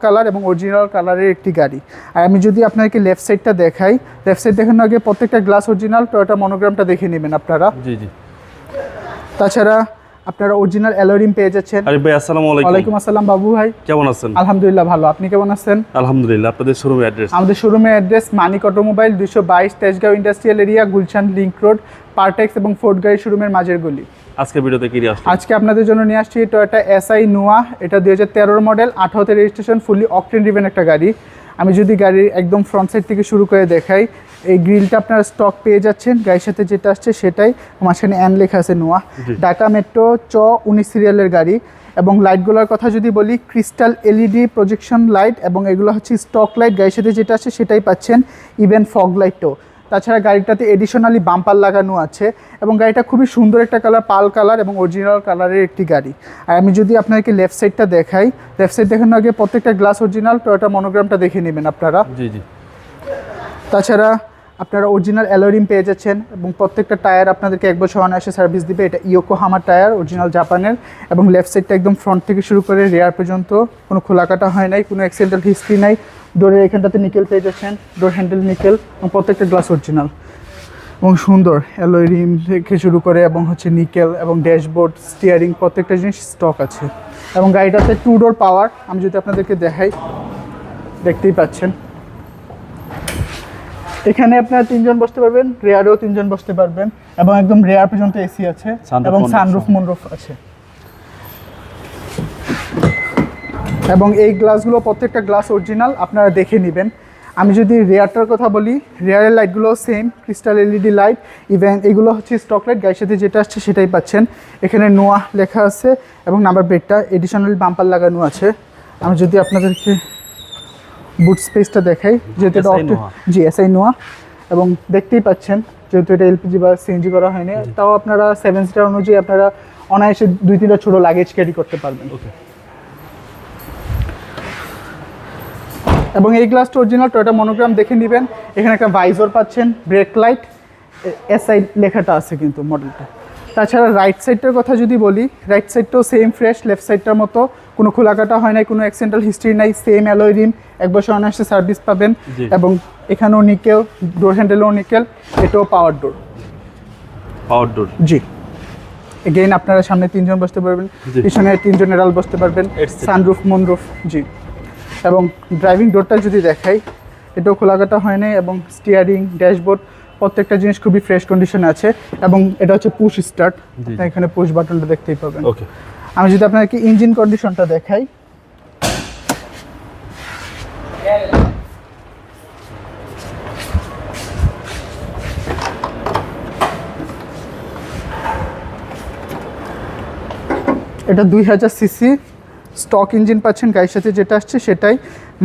Colour এবং original কালারের একটি গাড়ি। আর আমি যদি আপনাকে লেফট সাইডটা দেখাই, লেফট সাইড দেখানোর আগে প্রত্যেকটা গ্লাস অরিজিনাল, টয়োটা মনোগ্রামটা দেখে নেবেন আপনারা। জি জি। তাছাড়া আপনারা অরিজিনাল অ্যালয় রিম পেয়ে যাচ্ছেন। আরে ভাই আসসালামু আলাইকুম। ওয়ালাইকুম আসসালাম বাবু ভাই, কেমন আছেন? আলহামদুলিল্লাহ ভালো, আপনি কেমন আছেন? আলহামদুলিল্লাহ। আপনাদের শোরুমের অ্যাড্রেস? আমাদের শোরুমের address Manik automobile, 222 Tejgaon industrial area, Gulshan link road, Partex এবং ফোর্ড গাড়ি শোরুমের মাঝের গলি। আজকে ভিডিওতে কি নিয়ে আসছেন? আজকে আপনাদের জন্য নিয়ে আসছি টয়োটা এসআই নোয়া। এটা 2013 মডেল, 18তে রেজিস্ট্রেশন, ফুলি অকটেন ড্রিভেন একটা গাড়ি। আমি যদি গাড়ির একদম ফ্রন্ট সাইড থেকে শুরু করে দেখাই, এই গ্রিলটা আপনারা স্টক পেয়ে যাচ্ছেন, গাড়ির সাথে যেটা আসছে সেটাই। মাঝখানে অ্যান লেখা আছে নোয়া। ঢাকা মেট্রো 19 সিরিয়ালের গাড়ি। এবং লাইটগুলোর কথা যদি বলি, ক্রিস্টাল এলইডি প্রজেকশন লাইট, এবং এগুলো হচ্ছে স্টক লাইট, গাড়ির সাথে যেটা আসছে সেটাই পাচ্ছেন, ইভেন ফগ লাইটও। তাছাড়া গাড়িটাতে এডিশনালি বাম্পার লাগানো আছে, এবং গাড়িটা খুবই সুন্দর একটা কালার, পাল কালার এবং অরিজিনাল কালারের একটি গাড়ি। আর আমি যদি আপনাকে লেফট সাইডটা দেখাই, লেফট সাইড দেখানোর আগে প্রত্যেকটা গ্লাস অরিজিনাল, টয়োটা মনোগ্রামটা দেখে নেবেন আপনারা। জি জি। তাছাড়া আপনারা অরিজিনাল অ্যালয় রিম পেয়ে যাচ্ছেন, এবং প্রত্যেকটা টায়ার আপনাদেরকে 1 বছর অনায়াসে সার্ভিস দিবে। এটা ইয়োকোহামা টায়ার, অরিজিনাল জাপানের। এবং লেফট সাইডটা একদম ফ্রন্ট থেকে শুরু করে রেয়ার পর্যন্ত কোনো খোলা কাটা হয় নাই, কোনো অ্যাক্সিডেন্টাল হিস্ট্রি নাই। ডোরের এখানটাতে নিকেল পেয়ে যাচ্ছেন, ডোর হ্যান্ডেল নিকেল, এবং প্রত্যেকটা গ্লাস অরিজিনাল এবং সুন্দর অ্যালয় রিম থেকে শুরু করে, এবং হচ্ছে নিকেল, এবং ড্যাশবোর্ড, স্টিয়ারিং, প্রত্যেকটা জিনিস স্টক আছে। এবং গাড়িটাতে 2 ডোর পাওয়ার। আমি যদি আপনাদেরকে দেখাই, দেখতেই পাচ্ছেন এখানে আপনারা 3 জন বসতে পারবেন, রেয়ারেও 3 জন বসতে পারবেন, এবং একদম রেয়ার পর্যন্ত এসি আছে, এবং সানরুফ মুনরুফ আছে। এবং এই গ্লাসগুলো প্রত্যেকটা গ্লাস অরিজিনাল, আপনারা দেখে নেবেন। আমি যদি রেয়ারটার কথা বলি, রেয়ারের লাইটগুলো same crystal LED light, even এগুলো হচ্ছে স্টক লাইট, গাড়ির সাথে যেটা আসছে সেটাই পাচ্ছেন। এখানে নোয়া লেখা আছে, এবং নাম্বার প্লেটটা এডিশনাল বাম্পার লাগানো আছে। আমি যদি আপনাদেরকে বুট স্পেসটা দেখাই, যেহেতু এটা জি এসআই নোয়া, এবং দেখতেই পাচ্ছেন যেহেতু এটা এলপিজি বা সিএনজি করা হয়নি, তাও আপনারা 7 সিটার অনুযায়ী আপনারা অনায়াসে 2-3টা ছোটো লাগেজ ক্যারি করতে পারবেন। এবং এই গ্লাসটা অরিজিনাল টয়োটা মনোগ্রাম দেখে নেবেন। এখানে একটা ভাইজর পাচ্ছেন, ব্রেক লাইট, এসআই লেখাটা আছে কিন্তু মডেলটা। তাছাড়া রাইট সাইডটার কথা যদি বলি, রাইট সাইডটাও সেম ফ্রেশ, লেফট সাইডটার মতো কোনো খোলা কাটা হয় নাই, কোনো অ্যাক্সিডেন্টাল হিস্ট্রি নাই, সেম অ্যালয় রিম, 1 বছর অনায়াসে সার্ভিস পাবেন। এবং এখানেও নিকেল, ডোর হ্যান্ডেলও নিকেল, এটাও পাওয়ার ডোর। পাওয়ার ডোর, জি। এগেইন আপনারা সামনে 3 জন বসতে পারবেন, পিছনে 3 জন এরাল বসতে পারবেন, সানরুফ মুনরুফ। জি। এবং ড্রাইভিং ডোরটা যদি দেখাই, এটাও খোলাকাটা হয় নাই, এবং স্টিয়ারিং, ড্যাশবোর্ড, প্রত্যেকটা জিনিস খুবই ফ্রেশ কন্ডিশনে আছে। এবং এটা হচ্ছে পুশ স্টার্ট, এখানে পুশ বাটনটা দেখতেই পাবেন। ওকে। আমি যদি আপনাকে ইঞ্জিন কন্ডিশনটা দেখাই, এটা 2000 সিসি স্টক ইঞ্জিন পাচ্ছেন, গাড়ির সাথে যেটা আসছে সেটাই।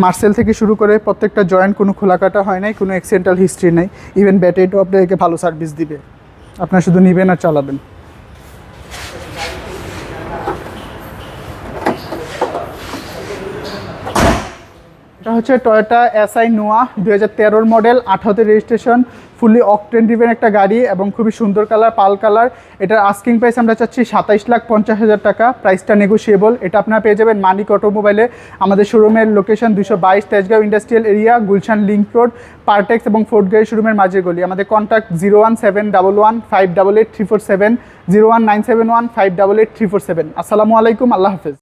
মার্সেল থেকে শুরু করে প্রত্যেকটা জয়েন্ট, কোনো খোলা কাটা হয় নাই, কোনো অ্যাক্সিডেন্টাল হিস্ট্রি নেই। ইভেন ব্যাটারিটাও আপনাদেরকে ভালো সার্ভিস দিবে, আপনারা শুধু নেবেন আর চালাবেন। এটা হচ্ছে টয়োটা এসআই নোয়া, 2013 মডেল, 18তে রেজিস্ট্রেশন, ফুলি অকটেন ড্রিভেন একটা গাড়ি, এবং খুবই সুন্দর কালার, পাল কালার। এটার আস্কিং প্রাইস আমরা চাচ্ছি 27,50,000 টাকা, প্রাইসটা নেগোশিয়েবল। এটা আপনারা পেয়ে যাবেন মানিক অটোমোবাইলে। আমাদের শোরুমের location 222 Tejgaon industrial area, Gulshan link road, Partex এবং ফোর্ড গাড়ি শোরুমের মাঝের গলি। আমাদের কন্ট্যাক্ট 01711588347, 01971588347। আসসালামু আলাইকুম, আল্লাহ হাফেজ।